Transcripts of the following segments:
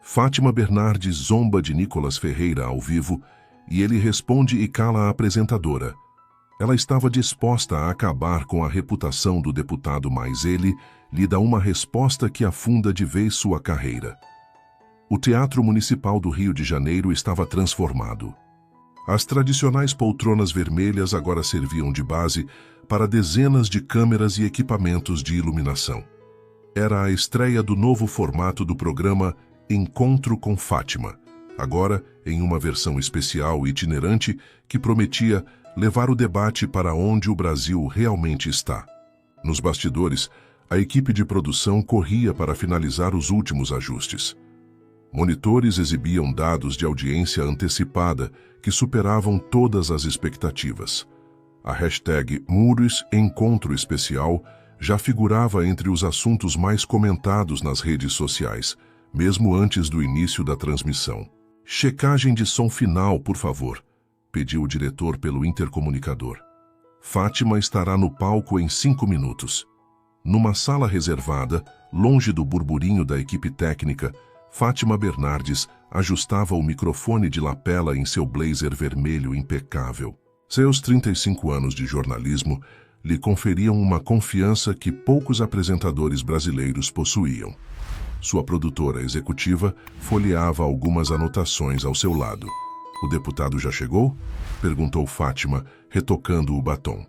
Fátima Bernardes zomba de Nicolas Ferreira ao vivo e ele responde e cala a apresentadora. Ela estava disposta a acabar com a reputação do deputado, mas ele lhe dá uma resposta que afunda de vez sua carreira. O Teatro Municipal do Rio de Janeiro estava transformado. As tradicionais poltronas vermelhas agora serviam de base para dezenas de câmeras e equipamentos de iluminação. Era a estreia do novo formato do programa Encontro com Fátima, agora em uma versão especial e itinerante que prometia levar o debate para onde o Brasil realmente está. Nos bastidores, a equipe de produção corria para finalizar os últimos ajustes. Monitores exibiam dados de audiência antecipada que superavam todas as expectativas. A hashtag Mures Encontro Especial já figurava entre os assuntos mais comentados nas redes sociais, mesmo antes do início da transmissão. Checagem de som final, por favor, pediu o diretor pelo intercomunicador. Fátima estará no palco em 5 minutos. Numa sala reservada, longe do burburinho da equipe técnica, Fátima Bernardes ajustava o microfone de lapela em seu blazer vermelho impecável. Seus 35 anos de jornalismo lhe conferiam uma confiança que poucos apresentadores brasileiros possuíam. Sua produtora executiva folheava algumas anotações ao seu lado. "O deputado já chegou?" perguntou Fátima, retocando o batom.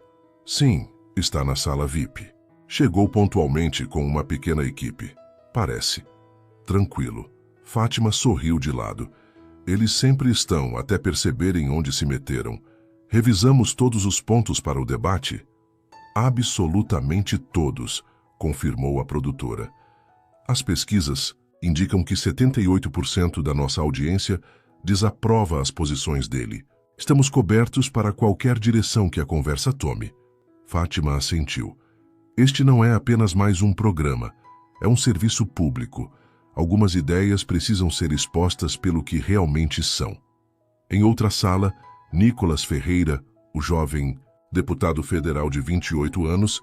"Sim, está na sala VIP. Chegou pontualmente com uma pequena equipe. Parece. Tranquilo." Fátima sorriu de lado. "Eles sempre estão, até perceberem onde se meteram. Revisamos todos os pontos para o debate?" "Absolutamente todos", confirmou a produtora. "As pesquisas indicam que 78% da nossa audiência desaprova as posições dele. Estamos cobertos para qualquer direção que a conversa tome." Fátima assentiu. "Este não é apenas mais um programa. É um serviço público. Algumas ideias precisam ser expostas pelo que realmente são." Em outra sala, Nicolas Ferreira, o jovem deputado federal de 28 anos,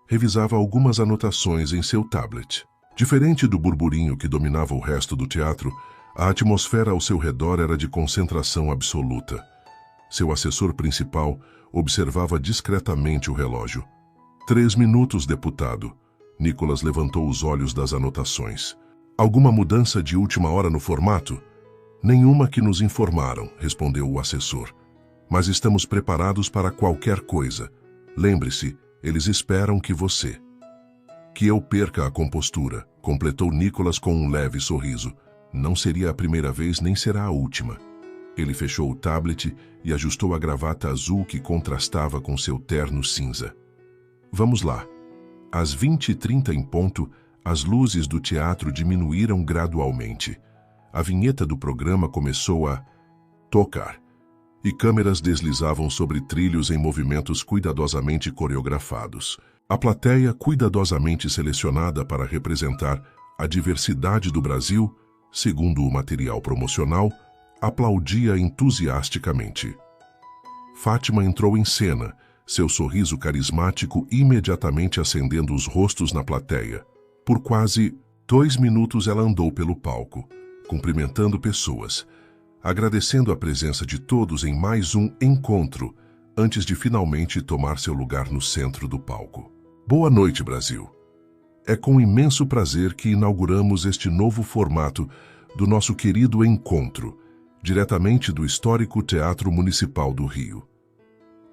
revisava algumas anotações em seu tablet. Diferente do burburinho que dominava o resto do teatro, a atmosfera ao seu redor era de concentração absoluta. Seu assessor principal observava discretamente o relógio. 3 minutos, deputado." Nicolas levantou os olhos das anotações. "Alguma mudança de última hora no formato?" "Nenhuma que nos informaram", respondeu o assessor. "Mas estamos preparados para qualquer coisa. Lembre-se, eles esperam que você..." "Que eu perca a compostura", completou Nicolas com um leve sorriso. "Não seria a primeira vez nem será a última." Ele fechou o tablet e ajustou a gravata azul que contrastava com seu terno cinza. "Vamos lá." Às 20h30 em ponto, as luzes do teatro diminuíram gradualmente. A vinheta do programa começou a tocar, e câmeras deslizavam sobre trilhos em movimentos cuidadosamente coreografados. A plateia, cuidadosamente selecionada para representar a diversidade do Brasil, segundo o material promocional, aplaudia entusiasticamente. Fátima entrou em cena, seu sorriso carismático imediatamente acendendo os rostos na plateia. Por quase 2 minutos ela andou pelo palco, cumprimentando pessoas, agradecendo a presença de todos em mais um encontro, antes de finalmente tomar seu lugar no centro do palco. "Boa noite, Brasil. É com imenso prazer que inauguramos este novo formato do nosso querido Encontro, diretamente do histórico Teatro Municipal do Rio.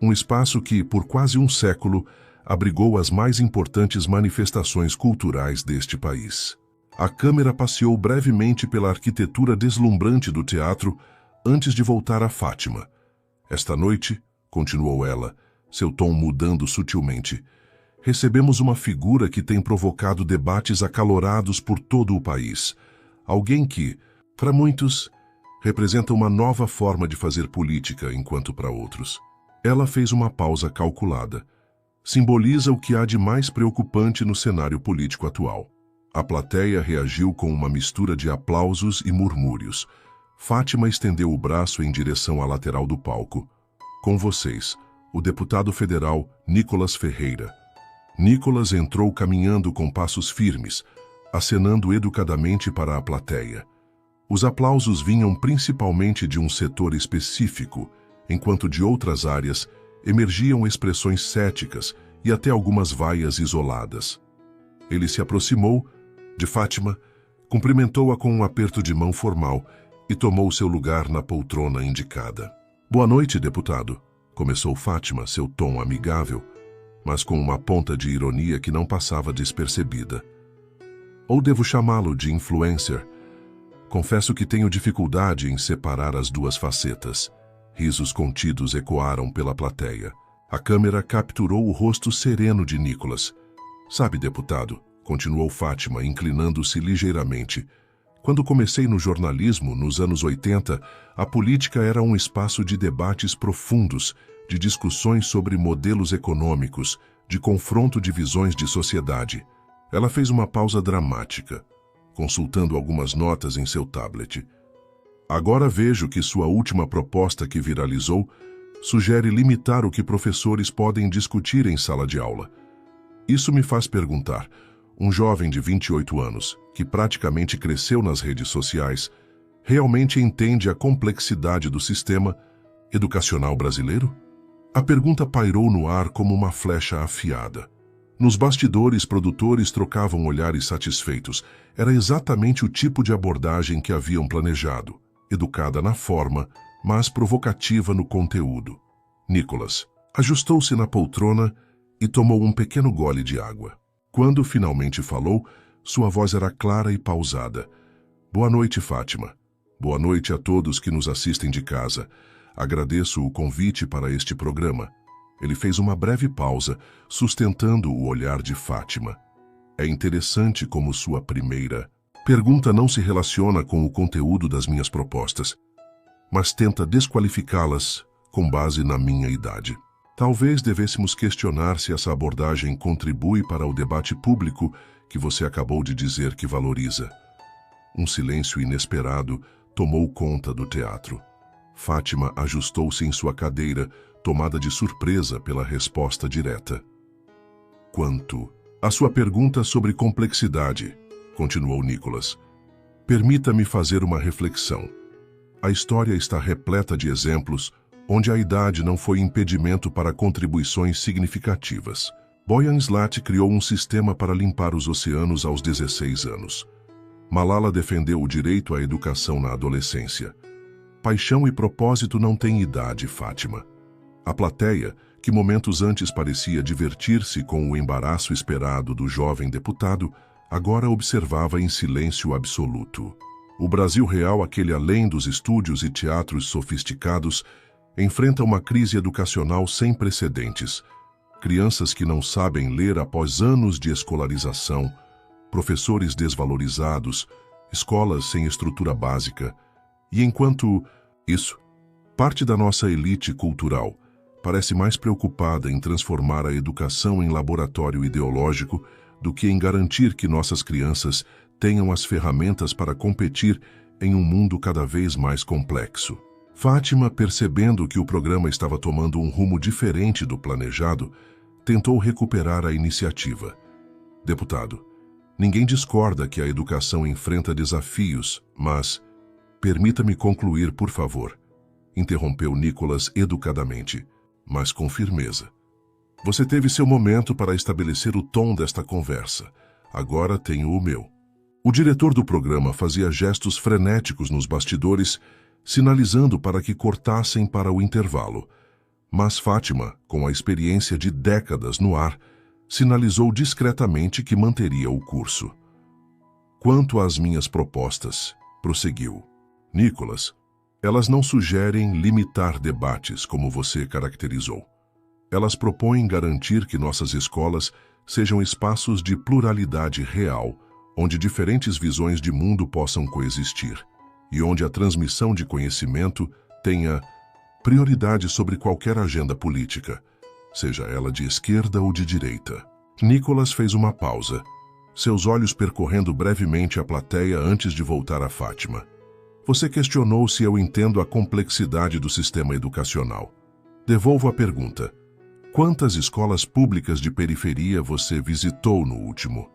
Um espaço que, por quase um século, abrigou as mais importantes manifestações culturais deste país." A câmera passeou brevemente pela arquitetura deslumbrante do teatro antes de voltar a Fátima. "Esta noite", continuou ela, seu tom mudando sutilmente, "recebemos uma figura que tem provocado debates acalorados por todo o país. Alguém que, para muitos, representa uma nova forma de fazer política, enquanto para outros." Ela fez uma pausa calculada. "Simboliza o que há de mais preocupante no cenário político atual." A plateia reagiu com uma mistura de aplausos e murmúrios. Fátima estendeu o braço em direção à lateral do palco. "Com vocês, o deputado federal Nicolas Ferreira." Nicolas entrou caminhando com passos firmes, acenando educadamente para a plateia. Os aplausos vinham principalmente de um setor específico, enquanto de outras áreas emergiam expressões céticas e até algumas vaias isoladas. Ele se aproximou de Fátima, cumprimentou-a com um aperto de mão formal e tomou seu lugar na poltrona indicada. "Boa noite, deputado", começou Fátima, seu tom amigável, mas com uma ponta de ironia que não passava despercebida. "Ou devo chamá-lo de influencer? Confesso que tenho dificuldade em separar as duas facetas." Risos contidos ecoaram pela plateia. A câmera capturou o rosto sereno de Nicholas. "Sabe, deputado", continuou Fátima, inclinando-se ligeiramente, "quando comecei no jornalismo, nos anos 80, a política era um espaço de debates profundos, de discussões sobre modelos econômicos, de confronto de visões de sociedade." Ela fez uma pausa dramática, consultando algumas notas em seu tablet. "Agora vejo que sua última proposta que viralizou sugere limitar o que professores podem discutir em sala de aula. Isso me faz perguntar, um jovem de 28 anos, que praticamente cresceu nas redes sociais, realmente entende a complexidade do sistema educacional brasileiro?" A pergunta pairou no ar como uma flecha afiada. Nos bastidores, produtores trocavam olhares satisfeitos. Era exatamente o tipo de abordagem que haviam planejado, educada na forma, mas provocativa no conteúdo. Nicholas ajustou-se na poltrona e tomou um pequeno gole de água. Quando finalmente falou, sua voz era clara e pausada. "Boa noite, Fátima. Boa noite a todos que nos assistem de casa. Agradeço o convite para este programa." Ele fez uma breve pausa, sustentando o olhar de Fátima. "É interessante como sua primeira pergunta não se relaciona com o conteúdo das minhas propostas, mas tenta desqualificá-las com base na minha idade. Talvez devêssemos questionar se essa abordagem contribui para o debate público que você acabou de dizer que valoriza." Um silêncio inesperado tomou conta do teatro. Fátima ajustou-se em sua cadeira, tomada de surpresa pela resposta direta. "Quanto à sua pergunta sobre complexidade", continuou Nicholas, "permita-me fazer uma reflexão. A história está repleta de exemplos onde a idade não foi impedimento para contribuições significativas. Boyan Slat criou um sistema para limpar os oceanos aos 16 anos. Malala defendeu o direito à educação na adolescência. Paixão e propósito não têm idade, Fátima. A plateia, que momentos antes parecia divertir-se com o embaraço esperado do jovem deputado, agora observava em silêncio absoluto. O Brasil real, aquele além dos estúdios e teatros sofisticados, enfrenta uma crise educacional sem precedentes. Crianças que não sabem ler após anos de escolarização, professores desvalorizados, escolas sem estrutura básica. E enquanto isso, parte da nossa elite cultural parece mais preocupada em transformar a educação em laboratório ideológico do que em garantir que nossas crianças tenham as ferramentas para competir em um mundo cada vez mais complexo. Fátima, percebendo que o programa estava tomando um rumo diferente do planejado, tentou recuperar a iniciativa. Deputado, ninguém discorda que a educação enfrenta desafios, mas... Permita-me concluir, por favor, interrompeu Nicholas educadamente, mas com firmeza. Você teve seu momento para estabelecer o tom desta conversa. Agora tenho o meu. O diretor do programa fazia gestos frenéticos nos bastidores, sinalizando para que cortassem para o intervalo. Mas Fátima, com a experiência de décadas no ar, sinalizou discretamente que manteria o curso. Quanto às minhas propostas, prosseguiu. Nicholas, elas não sugerem limitar debates como você caracterizou. Elas propõem garantir que nossas escolas sejam espaços de pluralidade real, onde diferentes visões de mundo possam coexistir, e onde a transmissão de conhecimento tenha prioridade sobre qualquer agenda política, seja ela de esquerda ou de direita. Nicholas fez uma pausa, seus olhos percorrendo brevemente a plateia antes de voltar a Fátima. Você questionou se eu entendo a complexidade do sistema educacional. Devolvo a pergunta. Quantas escolas públicas de periferia você visitou no último?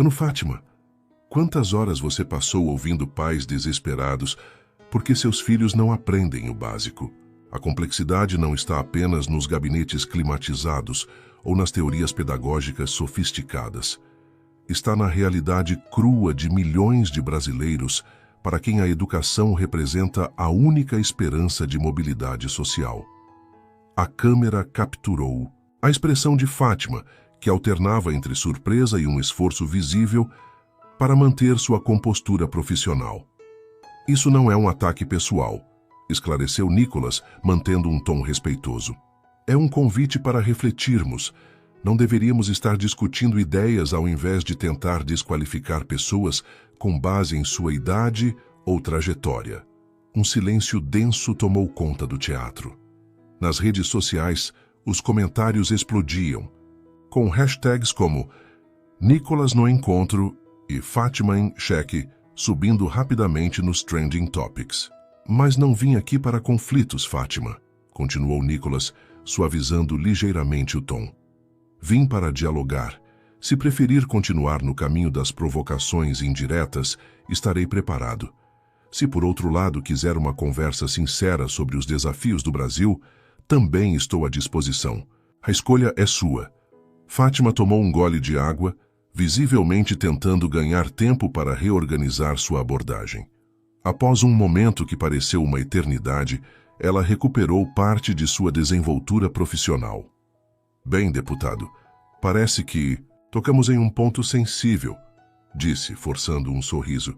Fátima, Quantas horas você passou ouvindo pais desesperados porque seus filhos não aprendem o básico? A complexidade não está apenas nos gabinetes climatizados ou nas teorias pedagógicas sofisticadas. Está na realidade crua de milhões de brasileiros para quem a educação representa a única esperança de mobilidade social. A câmera capturou a expressão de Fátima, que alternava entre surpresa e um esforço visível para manter sua compostura profissional. Isso não é um ataque pessoal, esclareceu Nicolas, mantendo um tom respeitoso. É um convite para refletirmos. Não deveríamos estar discutindo ideias ao invés de tentar desqualificar pessoas com base em sua idade ou trajetória. Um silêncio denso tomou conta do teatro. Nas redes sociais, os comentários explodiam, com hashtags como Nicolas no encontro e Fátima em xeque subindo rapidamente nos trending topics. Mas não vim aqui para conflitos, Fátima, continuou Nicolas, suavizando ligeiramente o tom. Vim para dialogar. Se preferir continuar no caminho das provocações indiretas, estarei preparado. Se por outro lado quiser uma conversa sincera sobre os desafios do Brasil, também estou à disposição. A escolha é sua. Fátima tomou um gole de água, visivelmente tentando ganhar tempo para reorganizar sua abordagem. Após um momento que pareceu uma eternidade, ela recuperou parte de sua desenvoltura profissional. Bem, deputado, parece que tocamos em um ponto sensível, disse, forçando um sorriso,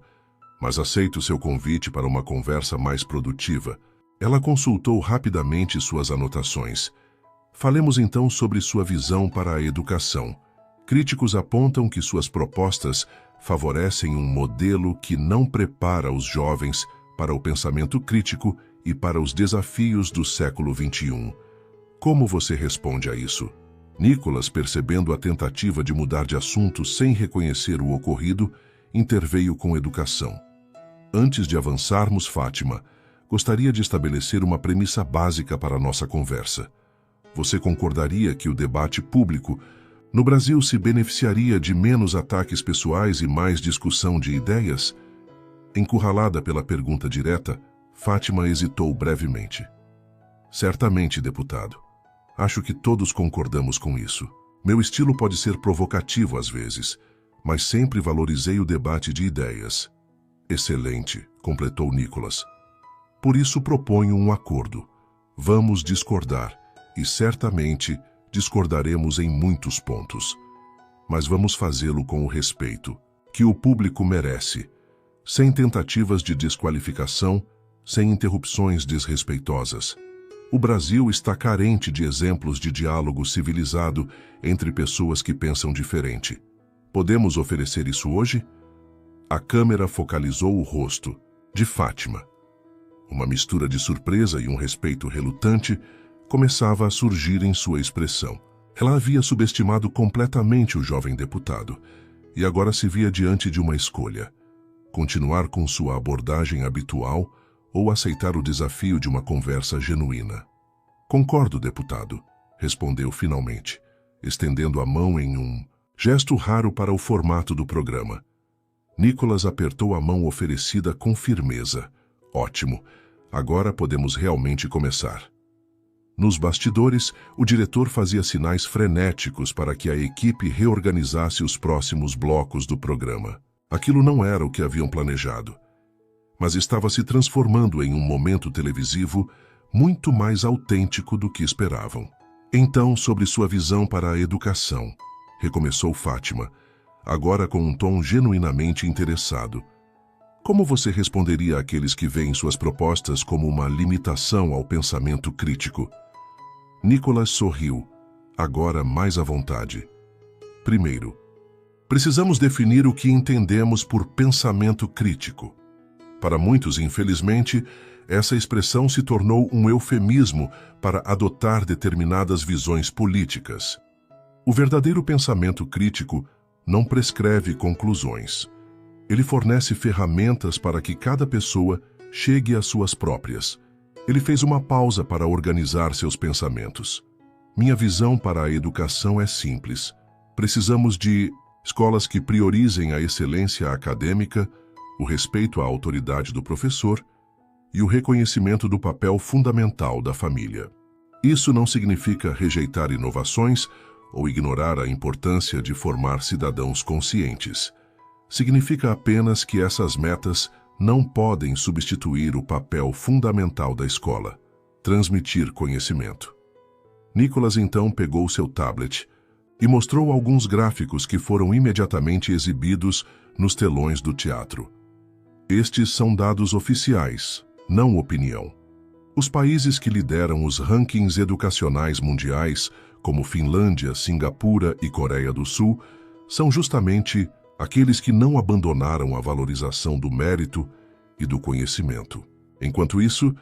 mas aceito seu convite para uma conversa mais produtiva. Ela consultou rapidamente suas anotações. Falemos então sobre sua visão para a educação. Críticos apontam que suas propostas favorecem um modelo que não prepara os jovens para o pensamento crítico e para os desafios do século XXI. Como você responde a isso? Nicolas, percebendo a tentativa de mudar de assunto sem reconhecer o ocorrido, interveio com educação. Antes de avançarmos, Fátima, gostaria de estabelecer uma premissa básica para a nossa conversa. Você concordaria que o debate público no Brasil se beneficiaria de menos ataques pessoais e mais discussão de ideias? Encurralada pela pergunta direta, Fátima hesitou brevemente. Certamente, deputado. Acho que todos concordamos com isso. Meu estilo pode ser provocativo às vezes, mas sempre valorizei o debate de ideias. Excelente, completou Nicolas. Por isso proponho um acordo. Vamos discordar, e certamente discordaremos em muitos pontos. Mas vamos fazê-lo com o respeito que o público merece, sem tentativas de desqualificação, sem interrupções desrespeitosas. O Brasil está carente de exemplos de diálogo civilizado entre pessoas que pensam diferente. Podemos oferecer isso hoje? A câmera focalizou o rosto de Fátima. Uma mistura de surpresa e um respeito relutante começava a surgir em sua expressão. Ela havia subestimado completamente o jovem deputado e agora se via diante de uma escolha: continuar com sua abordagem habitual ou aceitar o desafio de uma conversa genuína. Concordo, deputado, respondeu finalmente, estendendo a mão em um gesto raro para o formato do programa. Nicolas apertou a mão oferecida com firmeza. Ótimo, agora podemos realmente começar. Nos bastidores, o diretor fazia sinais frenéticos para que a equipe reorganizasse os próximos blocos do programa. Aquilo não era o que haviam planejado, mas estava se transformando em um momento televisivo muito mais autêntico do que esperavam. Então, sobre sua visão para a educação, recomeçou Fátima, agora com um tom genuinamente interessado. Como você responderia àqueles que veem suas propostas como uma limitação ao pensamento crítico? Nicolas sorriu, agora mais à vontade. Primeiro, precisamos definir o que entendemos por pensamento crítico. Para muitos, infelizmente, essa expressão se tornou um eufemismo para adotar determinadas visões políticas. O verdadeiro pensamento crítico não prescreve conclusões. Ele fornece ferramentas para que cada pessoa chegue às suas próprias. Ele fez uma pausa para organizar seus pensamentos. Minha visão para a educação é simples. Precisamos de Escolas que priorizem a excelência acadêmica, o respeito à autoridade do professor e o reconhecimento do papel fundamental da família. Isso não significa rejeitar inovações ou ignorar a importância de formar cidadãos conscientes. Significa apenas que essas metas não podem substituir o papel fundamental da escola: transmitir conhecimento. Nicholas então pegou seu tablet e mostrou alguns gráficos que foram imediatamente exibidos nos telões do teatro. Estes são dados oficiais, não opinião. Os países que lideram os rankings educacionais mundiais, como Finlândia, Singapura e Coreia do Sul, são justamente aqueles que não abandonaram a valorização do mérito e do conhecimento. Enquanto isso,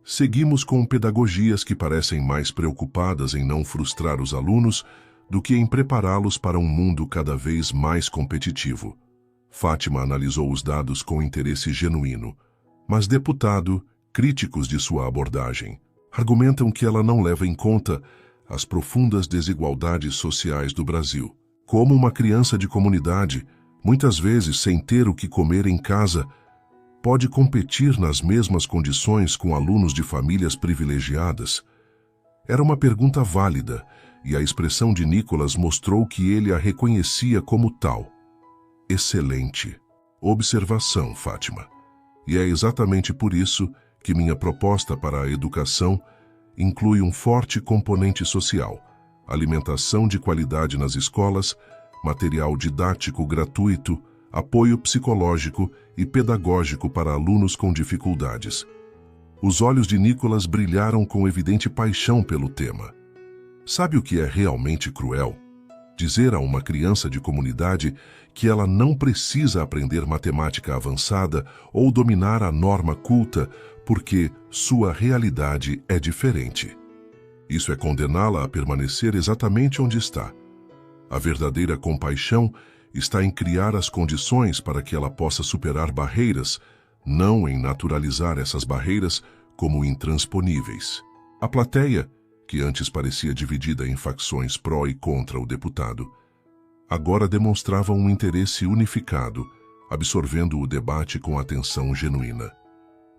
seguimos com pedagogias que parecem mais preocupadas em não frustrar os alunos do que em prepará-los para um mundo cada vez mais competitivo. Fátima analisou os dados com interesse genuíno, mas, deputado, críticos de sua abordagem argumentam que ela não leva em conta as profundas desigualdades sociais do Brasil. Como uma criança de comunidade, muitas vezes sem ter o que comer em casa, pode competir nas mesmas condições com alunos de famílias privilegiadas? Era uma pergunta válida, e a expressão de Nicholas mostrou que ele a reconhecia como tal. Excelente. Observação, Fátima. E é exatamente por isso que minha proposta para a educação inclui um forte componente social: alimentação de qualidade nas escolas, material didático gratuito, apoio psicológico e pedagógico para alunos com dificuldades. Os olhos de Nicholas brilharam com evidente paixão pelo tema. Sabe o que é realmente cruel? Dizer a uma criança de comunidade que ela não precisa aprender matemática avançada ou dominar a norma culta porque sua realidade é diferente. Isso é condená-la a permanecer exatamente onde está. A verdadeira compaixão está em criar as condições para que ela possa superar barreiras, não em naturalizar essas barreiras como intransponíveis. A plateia, que antes parecia dividida em facções pró e contra o deputado, agora demonstrava um interesse unificado, absorvendo o debate com atenção genuína.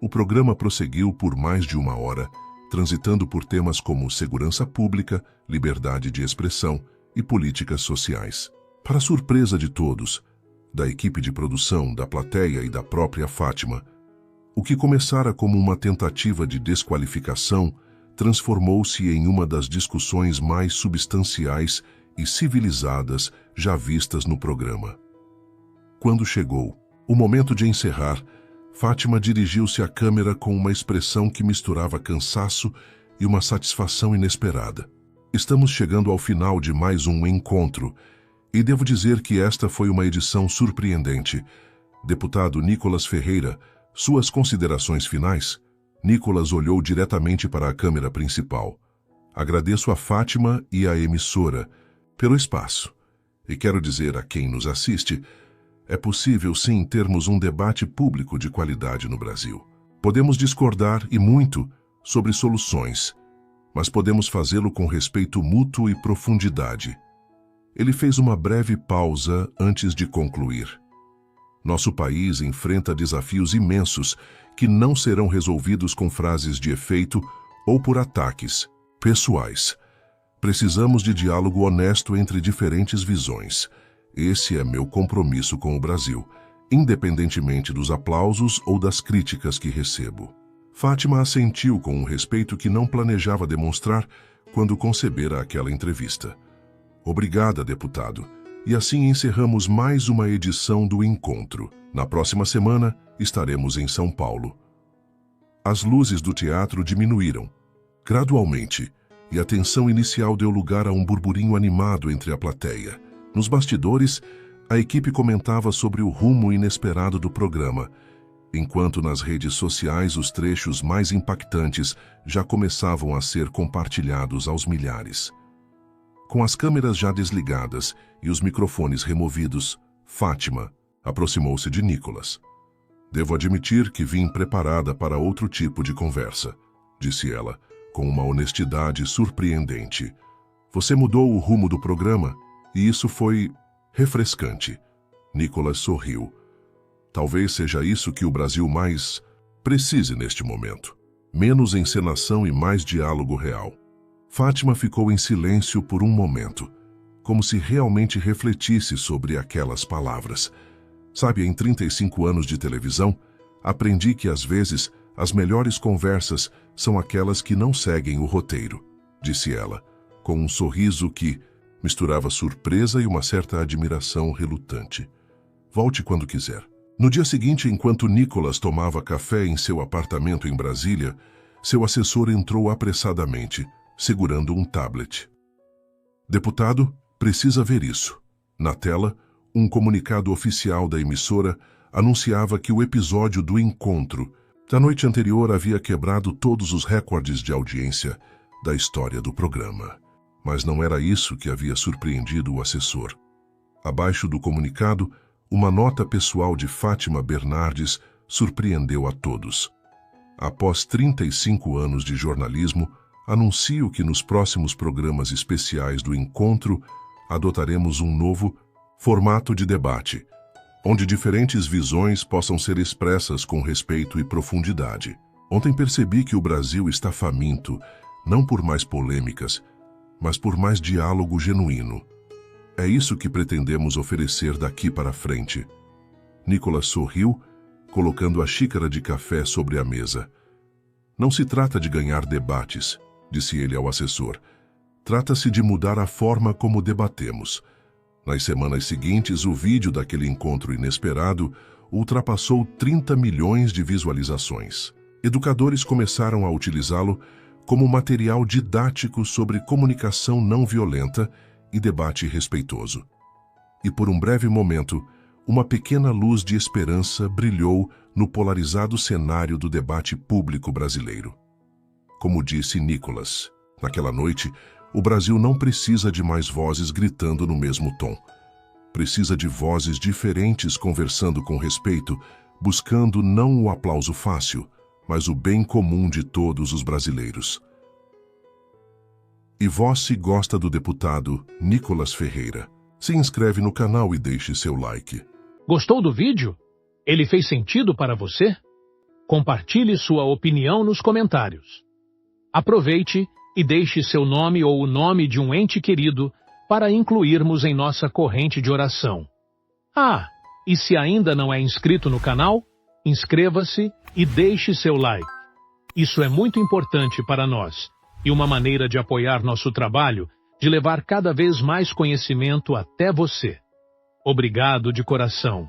O programa prosseguiu por mais de 1 hora, transitando por temas como segurança pública, liberdade de expressão e políticas sociais. Para surpresa de todos, da equipe de produção, da plateia e da própria Fátima, o que começara como uma tentativa de desqualificação transformou-se em uma das discussões mais substanciais e civilizadas já vistas no programa. Quando chegou o momento de encerrar, Fátima dirigiu-se à câmera com uma expressão que misturava cansaço e uma satisfação inesperada. Estamos chegando ao final de mais um encontro, e devo dizer que esta foi uma edição surpreendente. Deputado Nicholas Ferreira, suas considerações finais? Nicholas olhou diretamente para a câmera principal. Agradeço a Fátima e à emissora pelo espaço. E quero dizer a quem nos assiste, é possível sim termos um debate público de qualidade no Brasil. Podemos discordar e muito sobre soluções, mas podemos fazê-lo com respeito mútuo e profundidade. Ele fez uma breve pausa antes de concluir. Nosso país enfrenta desafios imensos que não serão resolvidos com frases de efeito ou por ataques pessoais. Precisamos de diálogo honesto entre diferentes visões. Esse é meu compromisso com o Brasil, independentemente dos aplausos ou das críticas que recebo. Fátima assentiu com um respeito que não planejava demonstrar quando concebera aquela entrevista. Obrigada, deputado. E assim encerramos mais uma edição do Encontro. Na próxima semana, estaremos em São Paulo. As luzes do teatro diminuíram, gradualmente, e a tensão inicial deu lugar a um burburinho animado entre a plateia. Nos bastidores, a equipe comentava sobre o rumo inesperado do programa, enquanto nas redes sociais os trechos mais impactantes já começavam a ser compartilhados aos milhares. Com as câmeras já desligadas e os microfones removidos, Fátima aproximou-se de Nicholas. Devo admitir que vim preparada para outro tipo de conversa, disse ela, com uma honestidade surpreendente. Você mudou o rumo do programa e isso foi refrescante. Nicolas sorriu. Talvez seja isso que o Brasil mais precise neste momento. Menos encenação e mais diálogo real. Fátima ficou em silêncio por um momento, como se realmente refletisse sobre aquelas palavras. Sabe, em 35 anos de televisão, aprendi que às vezes as melhores conversas são aquelas que não seguem o roteiro, disse ela, com um sorriso que misturava surpresa e uma certa admiração relutante. Volte quando quiser. No dia seguinte, enquanto Nicolas tomava café em seu apartamento em Brasília, seu assessor entrou apressadamente, segurando um tablet. Deputado, precisa ver isso. Na tela, um comunicado oficial da emissora anunciava que o episódio do encontro da noite anterior havia quebrado todos os recordes de audiência da história do programa. Mas não era isso que havia surpreendido o assessor. Abaixo do comunicado, uma nota pessoal de Fátima Bernardes surpreendeu a todos. Após 35 anos de jornalismo, anuncio que nos próximos programas especiais do encontro adotaremos um novo formato de debate, onde diferentes visões possam ser expressas com respeito e profundidade. Ontem percebi que o Brasil está faminto, não por mais polêmicas, mas por mais diálogo genuíno. É isso que pretendemos oferecer daqui para frente. Nicolas sorriu, colocando a xícara de café sobre a mesa. Não se trata de ganhar debates, disse ele ao assessor. Trata-se de mudar a forma como debatemos. Nas semanas seguintes, o vídeo daquele encontro inesperado ultrapassou 30 milhões de visualizações. Educadores começaram a utilizá-lo como material didático sobre comunicação não violenta e debate respeitoso. E por um breve momento, uma pequena luz de esperança brilhou no polarizado cenário do debate público brasileiro. Como disse Nicolas, naquela noite, o Brasil não precisa de mais vozes gritando no mesmo tom. Precisa de vozes diferentes conversando com respeito, buscando não o aplauso fácil, mas o bem comum de todos os brasileiros. E você gosta do deputado Nicolas Ferreira? Se inscreve no canal e deixe seu like. Gostou do vídeo? Ele fez sentido para você? Compartilhe sua opinião nos comentários. Aproveite e deixe seu nome ou o nome de um ente querido para incluirmos em nossa corrente de oração. Ah, e se ainda não é inscrito no canal, inscreva-se e deixe seu like. Isso é muito importante para nós e uma maneira de apoiar nosso trabalho, de levar cada vez mais conhecimento até você. Obrigado de coração.